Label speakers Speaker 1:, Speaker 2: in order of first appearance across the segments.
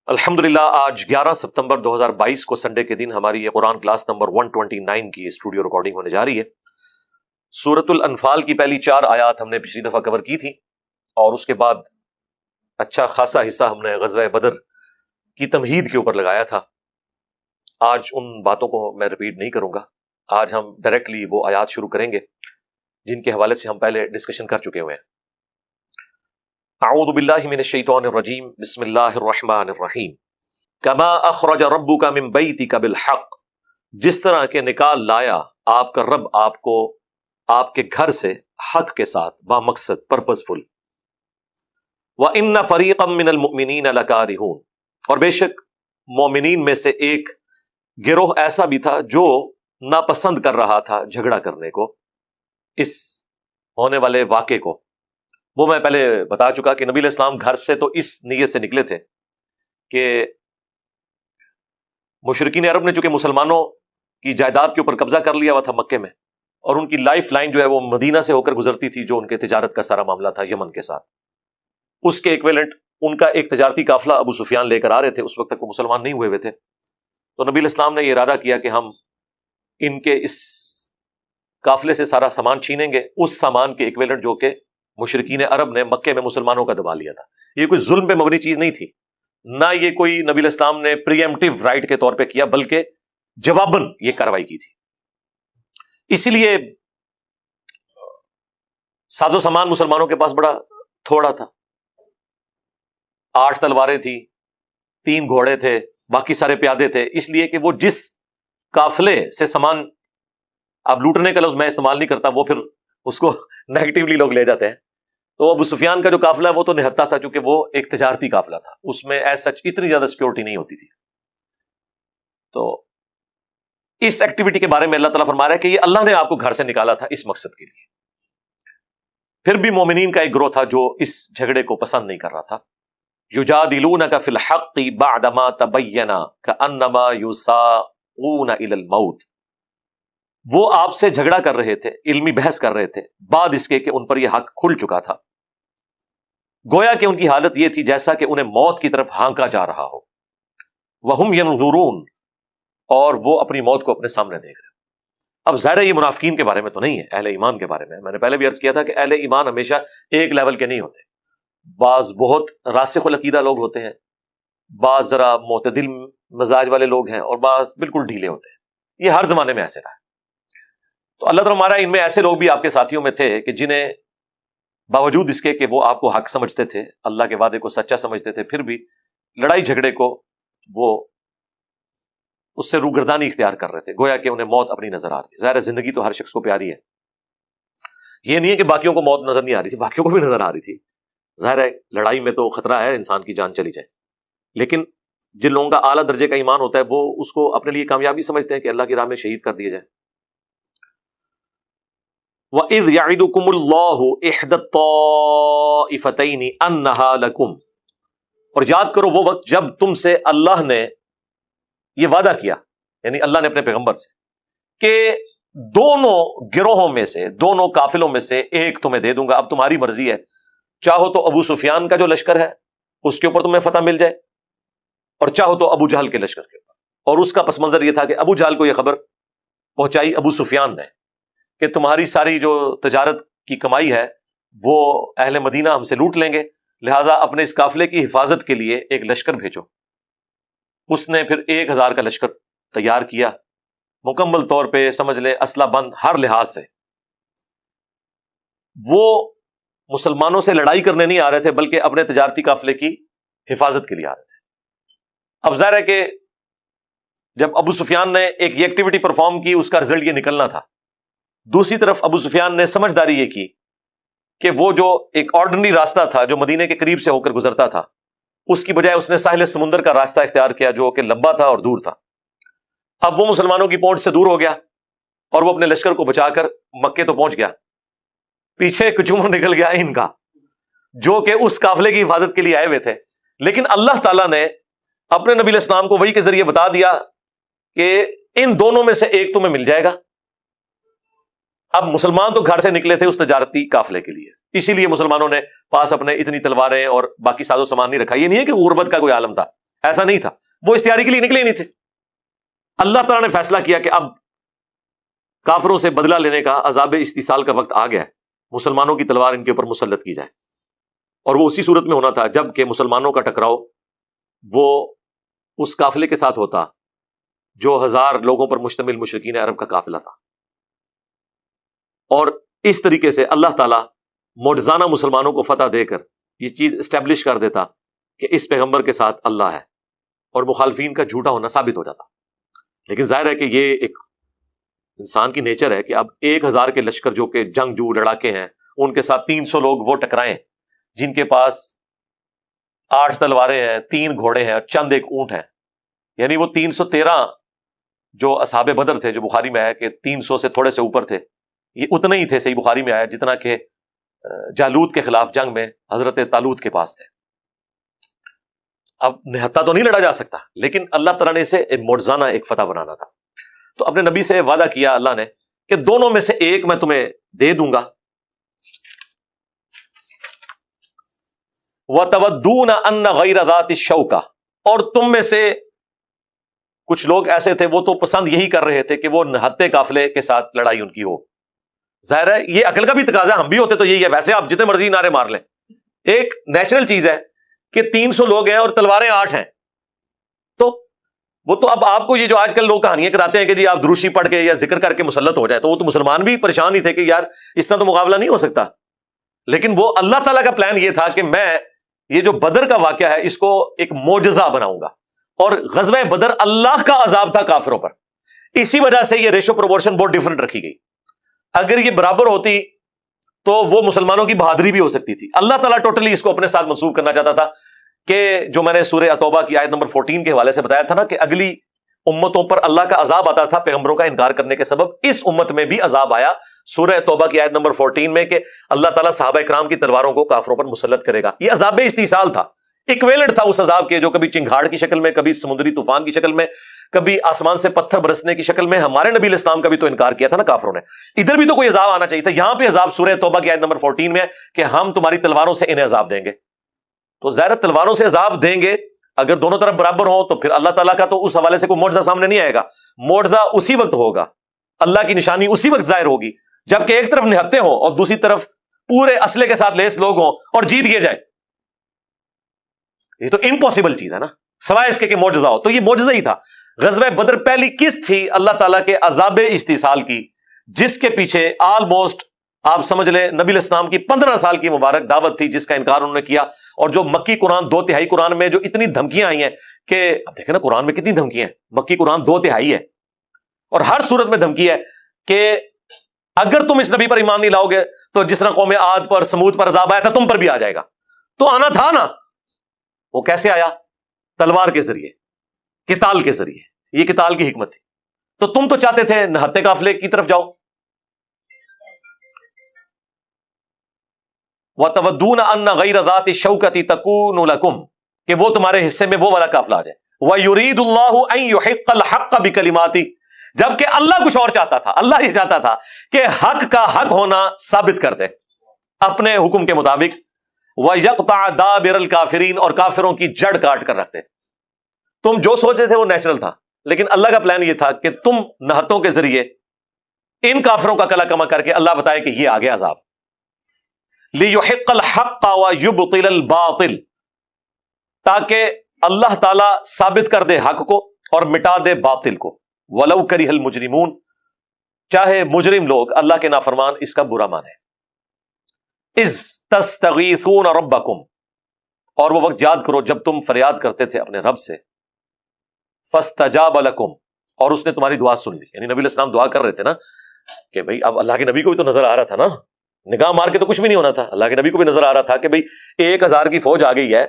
Speaker 1: الحمدللہ آج 11 ستمبر 2022 کو سنڈے کے دن ہماری یہ قرآن کلاس نمبر 129 کی اسٹوڈیو ریکارڈنگ ہونے جا رہی ہے۔ سورۃ الانفال کی پہلی 4 آیات ہم نے پچھلی دفعہ کور کی تھی، اور اس کے بعد اچھا خاصا حصہ ہم نے غزوہ بدر کی تمہید کے اوپر لگایا تھا۔ آج ان باتوں کو میں ریپیٹ نہیں کروں گا، آج ہم ڈائریکٹلی وہ آیات شروع کریں گے جن کے حوالے سے ہم پہلے ڈسکشن کر چکے ہوئے ہیں۔ اعوذ باللہ من الشیطان الرجیم، بسم اللہ الرحمن الرحیم۔ کما اخرج ربک من بیتک بالحق، جس طرح کے نکال لایا آپ کا رب آپ کو آپ کے گھر سے حق کے ساتھ، با مقصد، پرپزفل۔ وَإِنَّ فَرِيقًا مِّنَ الْمُؤْمِنِينَ لَكَارِهُونَ، اور بے شک مومنین میں سے ایک گروہ ایسا بھی تھا جو ناپسند کر رہا تھا جھگڑا کرنے کو، اس ہونے والے واقعے کو۔ وہ میں پہلے بتا چکا کہ نبی علیہ السلام گھر سے تو اس نیت سے نکلے تھے کہ مشرکین عرب نے چونکہ مسلمانوں کی جائیداد کے اوپر قبضہ کر لیا ہوا تھا مکے میں، اور ان کی لائف لائن جو ہے وہ مدینہ سے ہو کر گزرتی تھی، جو ان کے تجارت کا سارا معاملہ تھا یمن کے ساتھ، اس کے ایکویلنٹ ان کا ایک تجارتی قافلہ ابو سفیان لے کر آ رہے تھے۔ اس وقت تک وہ مسلمان نہیں ہوئے تھے، تو نبی علیہ السلام نے یہ ارادہ کیا کہ ہم ان کے اس قافلے سے سارا سامان چھینیں گے، اس سامان کے ایکویلنٹ جو کہ مشرکین عرب نے مکے میں مسلمانوں کا دبا لیا تھا۔ یہ کوئی ظلم پہ مبنی چیز نہیں تھی، نہ یہ کوئی نبی علیہ السلام نے پری ایمپٹیو رائٹ کے طور پہ کیا، بلکہ جواباً یہ کارروائی کی تھی۔ اسی لیے ساز و سامان مسلمانوں کے پاس بڑا تھوڑا تھا، 8 تلواریں تھی، 3 گھوڑے تھے، باقی سارے پیادے تھے، اس لیے کہ وہ جس قافلے سے سامان، اب لوٹنے کا لفظ میں استعمال نہیں کرتا، وہ پھر اس کو نیگیٹیولی لوگ لے جاتے ہیں، تو ابو سفیان کا جو قافلہ ہے وہ تو نہتا تھا، چونکہ وہ ایک تجارتی قافلہ تھا، اس میں ایز سچ اتنی زیادہ سیکورٹی نہیں ہوتی تھی۔ تو اس ایکٹیویٹی کے بارے میں اللہ تعالیٰ فرما رہا ہے کہ یہ اللہ نے آپ کو گھر سے نکالا تھا اس مقصد کے لیے۔ پھر بھی مومنین کا ایک گروہ تھا جو اس جھگڑے کو پسند نہیں کر رہا تھا۔ یجادلونک فی الحق بعدما تبین کانما یساقون الی الموت، وہ آپ سے جھگڑا کر رہے تھے، علمی بحث کر رہے تھے، بعد اس کے کہ ان پر یہ حق کھل چکا تھا، گویا کہ ان کی حالت یہ تھی جیسا کہ انہیں موت کی طرف ہانکا جا رہا ہو۔ وہم ینظرون، اور وہ اپنی موت کو اپنے سامنے دیکھ رہے۔ اب ظاہر ہے یہ منافقین کے بارے میں تو نہیں ہے، اہل ایمان کے بارے میں نے پہلے بھی عرض کیا تھا کہ اہل ایمان ہمیشہ ایک لیول کے نہیں ہوتے، بعض بہت راسخ العقیدہ لوگ ہوتے ہیں، بعض ذرا معتدل مزاج والے لوگ ہیں، اور بعض بالکل ڈھیلے ہوتے ہیں۔ یہ ہر زمانے میں ایسے رہا ہے۔ تو اللہ تعالیٰ ہمارا ان میں ایسے لوگ بھی آپ کے ساتھیوں میں تھے کہ جنہیں باوجود اس کے کہ وہ آپ کو حق سمجھتے تھے، اللہ کے وعدے کو سچا سمجھتے تھے، پھر بھی لڑائی جھگڑے کو وہ اس سے روگردانی اختیار کر رہے تھے، گویا کہ انہیں موت اپنی نظر آ رہی ہے۔ ظاہر زندگی تو ہر شخص کو پیاری ہے، یہ نہیں ہے کہ باقیوں کو موت نظر نہیں آ رہی تھی، باقیوں کو بھی نظر آ رہی تھی۔ ظاہر ہے لڑائی میں تو خطرہ ہے انسان کی جان چلی جائے، لیکن جن لوگوں کا اعلیٰ درجے کا ایمان ہوتا ہے وہ اس کو اپنے لیے کامیابی سمجھتے ہیں کہ اللہ کی راہ میں شہید کر دیا جائے۔ وَإِذْ يَعِدُكُمُ اللَّهُ إِحْدَى الطَّائِفَتَيْنِ أَنَّهَا لَكُمْ، اور یاد کرو وہ وقت جب تم سے اللہ نے یہ وعدہ کیا، یعنی اللہ نے اپنے پیغمبر سے، کہ دونوں گروہوں میں سے، دونوں قافلوں میں سے ایک تمہیں دے دوں گا، اب تمہاری مرضی ہے، چاہو تو ابو سفیان کا جو لشکر ہے اس کے اوپر تمہیں فتح مل جائے، اور چاہو تو ابو جہل کے لشکر کے اوپر۔ اور اس کا پس منظر یہ تھا کہ ابو جہل کو یہ خبر پہنچائی ابو سفیان نے کہ تمہاری ساری جو تجارت کی کمائی ہے وہ اہل مدینہ ہم سے لوٹ لیں گے، لہٰذا اپنے اس قافلے کی حفاظت کے لیے ایک لشکر بھیجو۔ اس نے پھر 1000 کا لشکر تیار کیا، مکمل طور پہ سمجھ لیں اسلحہ بند ہر لحاظ سے۔ وہ مسلمانوں سے لڑائی کرنے نہیں آ رہے تھے، بلکہ اپنے تجارتی قافلے کی حفاظت کے لیے آ رہے تھے۔ اب ظاہر ہے کہ جب ابو سفیان نے ایک یہ ایکٹیویٹی پرفارم کی، اس کا رزلٹ یہ نکلنا تھا۔ دوسری طرف ابو سفیان نے سمجھداری یہ کی کہ وہ جو ایک آرڈنری راستہ تھا جو مدینے کے قریب سے ہو کر گزرتا تھا، اس کی بجائے اس نے ساحل سمندر کا راستہ اختیار کیا جو کہ لمبا تھا اور دور تھا۔ اب وہ مسلمانوں کی پہنچ سے دور ہو گیا، اور وہ اپنے لشکر کو بچا کر مکے تو پہنچ گیا، پیچھے کچومر نکل گیا ان کا، جو کہ اس قافلے کی حفاظت کے لیے آئے ہوئے تھے۔ لیکن اللہ تعالیٰ نے اپنے نبی علیہ السلام کو وحی کے ذریعے بتا دیا کہ ان دونوں میں سے ایک تمہیں مل جائے گا۔ اب مسلمان تو گھر سے نکلے تھے اس تجارتی قافلے کے لیے، اسی لیے مسلمانوں نے پاس اپنے اتنی تلواریں اور باقی ساز و سامان نہیں رکھا۔ یہ نہیں ہے کہ غربت کا کوئی عالم تھا، ایسا نہیں تھا، وہ اشتہاری کے لیے نکلے نہیں تھے. اللہ تعالیٰ نے فیصلہ کیا کہ اب کافروں سے بدلہ لینے کا، عذاب استیصال کا وقت آ گیا ہے، مسلمانوں کی تلوار ان کے اوپر مسلط کی جائے. اور وہ اسی صورت میں ہونا تھا جب کہ مسلمانوں کا ٹکراؤ وہ اس قافلے کے ساتھ ہوتا جو 1000 لوگوں پر مشتمل مشرکین عرب کا قافلہ تھا. اور اس طریقے سے اللہ تعالیٰ معجزانہ مسلمانوں کو فتح دے کر یہ چیز اسٹیبلش کر دیتا کہ اس پیغمبر کے ساتھ اللہ ہے، اور مخالفین کا جھوٹا ہونا ثابت ہو جاتا. لیکن ظاہر ہے کہ یہ ایک انسان کی نیچر ہے کہ اب 1000 کے لشکر جو کہ جنگجو لڑاکے ہیں، ان کے ساتھ 300 لوگ وہ ٹکرائیں جن کے پاس 8 تلواریں ہیں، 3 گھوڑے ہیں اور چند ایک اونٹ ہیں. یعنی وہ 313 جو اصحاب بدر تھے، جو بخاری میں ہے کہ 300 سے تھوڑے سے اوپر تھے، یہ اتنے ہی تھے، صحیح بخاری میں آیا، جتنا کہ جالوت کے خلاف جنگ میں حضرت طالوت کے پاس تھے. اب نہتا تو نہیں لڑا جا سکتا، لیکن اللہ تعالیٰ نے اسے ایک معجزانہ ایک فتح بنانا تھا. تو اپنے نبی سے وعدہ کیا اللہ نے کہ دونوں میں سے ایک میں تمہیں دے دوں گا. وَتَوَدُّونَ أَنَّ غَيْرَ ذَاتِ الشَّوْكَةِ، اور تم میں سے کچھ لوگ ایسے تھے وہ تو پسند یہی کر رہے تھے کہ وہ نہتے قافلے کے ساتھ لڑائی ان کی ہو. ظاہر ہے یہ عقل کا بھی تقاضا ہے، ہم بھی ہوتے تو یہی ہے. ویسے آپ جتنے مرضی نعرے مار لیں، ایک نیچرل چیز ہے کہ 300 لوگ ہیں اور تلواریں 8 ہیں، تو وہ تو اب آپ کو یہ جو آج کل لوگ کہانیاں کراتے ہیں کہ جی آپ دروشی پڑھ کے یا ذکر کر کے مسلط ہو جائے، تو وہ تو مسلمان بھی پریشان ہی تھے کہ یار اس طرح تو مقابلہ نہیں ہو سکتا. لیکن وہ اللہ تعالیٰ کا پلان یہ تھا کہ میں یہ جو بدر کا واقعہ ہے اس کو ایک معجزہ بناؤں گا. اور غزوہ بدر اللہ کا عذاب تھا کافروں پر، اسی وجہ سے یہ ریشو پروپورشن بہت ڈیفرنٹ رکھی گئی. اگر یہ برابر ہوتی تو وہ مسلمانوں کی بہادری بھی ہو سکتی تھی. اللہ تعالیٰ ٹوٹلی اس کو اپنے ساتھ منسوخ کرنا چاہتا تھا کہ جو میں نے سورہ التوبہ کی آیت نمبر 14 کے حوالے سے بتایا تھا نا کہ اگلی امتوں پر اللہ کا عذاب آتا تھا پیغمبروں کا انکار کرنے کے سبب، اس امت میں بھی عذاب آیا سورہ توبہ کی آیت نمبر 14 میں کہ اللہ تعالیٰ صحابہ کرام کی تلواروں کو کافروں پر مسلط کرے گا. یہ عذاب استیصال تھا، ایکویلنٹ تھا اس عذاب کے جو کبھی چنگھاڑ کی شکل میں، کبھی سمندری طوفان کی شکل میں، کبھی آسمان سے پتھر برسنے کی شکل میں. ہمارے نبی علیہ السلام کا بھی تو انکار کیا تھا نا کافروں نے. ادھر بھی تو کوئی عذاب آنا چاہیے تھا. یہاں پہ عذاب سورہ توبہ کی آیت نمبر 14 میں ہے کہ ہم تمہاری تلواروں سے انہیں عذاب دیں گے. تو ظاہر تلواروں سے عذاب دیں گے اگر دونوں طرف برابر ہوں تو پھر اللہ تعالیٰ کا تو اس حوالے سے کوئی معجزہ سامنے نہیں آئے گا. معجزہ اسی وقت ہوگا، اللہ کی نشانی اسی وقت ظاہر ہوگی جبکہ ایک طرف نہتے ہوں اور دوسری طرف پورے اسلحے کے ساتھ لیس لوگ ہوں اور جیت گئے جائیں. یہ تو امپاسبل چیز ہے نا، سوائے اس کے کہ معجزہ ہو. تو یہ معجزہ ہی تھا. غزوہ بدر پہلی قسط تھی اللہ تعالیٰ کے عذاب استیصال کی، جس کے پیچھے آلموسٹ آپ سمجھ لیں نبی علیہ السلام کی 15 سال کی مبارک دعوت تھی جس کا انکار انہوں نے کیا. اور جو مکی قرآن 2/3 قرآن میں جو اتنی دھمکیاں آئی ہیں کہ اب دیکھیں نا قرآن میں کتنی دھمکیاں ہیں. مکی قرآن 2/3 ہے اور ہر صورت میں دھمکی ہے کہ اگر تم اس نبی پر ایمان نہیں لاؤ گے تو جس طرح قوم عاد پر سمود پر عذاب آیا تھا تم پر بھی آ جائے گا. تو آنا تھا نا. وہ کیسے آیا؟ تلوار کے ذریعے، قتال کے ذریعے. یہ قتال کی حکمت تھی. تو تم تو چاہتے تھے نہتے قافلے کی طرف جاؤ. وَتَوَدُّونَ أَنَّ غَيْرَ ذَاتِ الشَّوْكَةِ تَكُونُ لَكُمْ، کہ وہ تمہارے حصے میں وہ والا قافلہ آ جائے. وَيُرِيدُ اللَّهُ أَن يُحِقَّ الْحَقَّ بِكَلِمَاتِهِ، جبکہ اللہ کچھ اور چاہتا تھا. اللہ یہ چاہتا تھا کہ حق کا حق ہونا ثابت کر دے اپنے حکم کے مطابق. وَيَقْطَعَ دَابِرَ الْكَافِرِينَ، اور کافروں کی جڑ کاٹ کر رکھتے. تم جو سوچے تھے وہ نیچرل تھا، لیکن اللہ کا پلان یہ تھا کہ تم نہتوں کے ذریعے ان کافروں کا کلا کما کر کے اللہ بتائے کہ یہ آگے عذاب. لِيُحِقَّ الْحَقَّ وَيُبْطِلَ الْبَاطِلَ، تاکہ اللہ تعالیٰ ثابت کر دے حق کو اور مٹا دے باطل کو. وَلَوْ كَرِهَ الْمُجْرِمُونَ، چاہے مجرم لوگ اللہ کے نافرمان اس کا برا مانے. اِذْ تَسْتَغِيثُونَ رَبَّكُمْ، اور وہ وقت یاد کرو جب تم فریاد کرتے تھے اپنے رب سے. فَاسْتَجَابَ لَكُمْ، اور اس نے تمہاری دعا سن لی. یعنی نبی علیہ السلام دعا کر رہے تھے نا کہ بھئی اب اللہ کے نبی کو بھی تو نظر آ رہا تھا نا، نگاہ مار کے تو کچھ بھی نہیں ہونا تھا. اللہ کے نبی کو بھی نظر آ رہا تھا کہ بھئی 1000 کی فوج آ گئی ہے،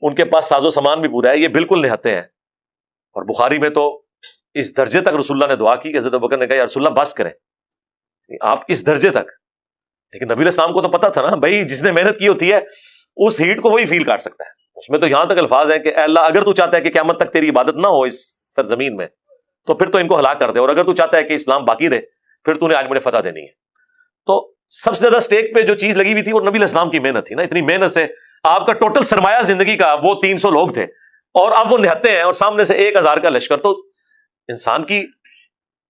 Speaker 1: ان کے پاس ساز و سامان بھی پورا ہے، یہ بالکل نہتے ہیں. اور بخاری میں تو اس درجے تک رسول اللہ نے دعا کی کہ حضرت ابوبکر نے کہا یا رسول اللہ بس کریں، آپ اس درجے تک. لیکن نبی علیہ السلام کو تو پتا تھا نا بھائی جس نے محنت کی ہوتی ہے اس ہیٹ کو وہی فیل کر سکتا ہے. اس میں تو یہاں تک الفاظ ہیں کہ اے اللہ اگر تو چاہتا ہے کہ قیامت تک تیری عبادت نہ ہو اس سرزمین میں تو پھر تو ان کو ہلاک کر دے، اور اگر تو چاہتا ہے کہ اسلام باقی رہے پھر تو نے آج مجھے فتح دینی ہے. تو سب سے زیادہ سٹیک پہ جو چیز لگی ہوئی تھی وہ نبی علیہ السلام کی محنت تھی نا. اتنی محنت سے آپ کا ٹوٹل سرمایہ زندگی کا وہ 300 لوگ تھے اور اب وہ نہتے ہیں اور سامنے سے 1000 کا لشکر. تو انسان کی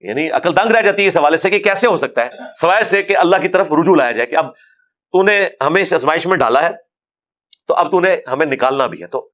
Speaker 1: یعنی عقل دنگ رہ جاتی ہے اس حوالے سے کہ کیسے ہو سکتا ہے, سوائے سے کہ اللہ کی طرف رجوع لایا جائے کہ اب تو نے ہمیں اس آزمائش میں ڈالا ہے تو اب تو نے ہمیں نکالنا بھی ہے. تو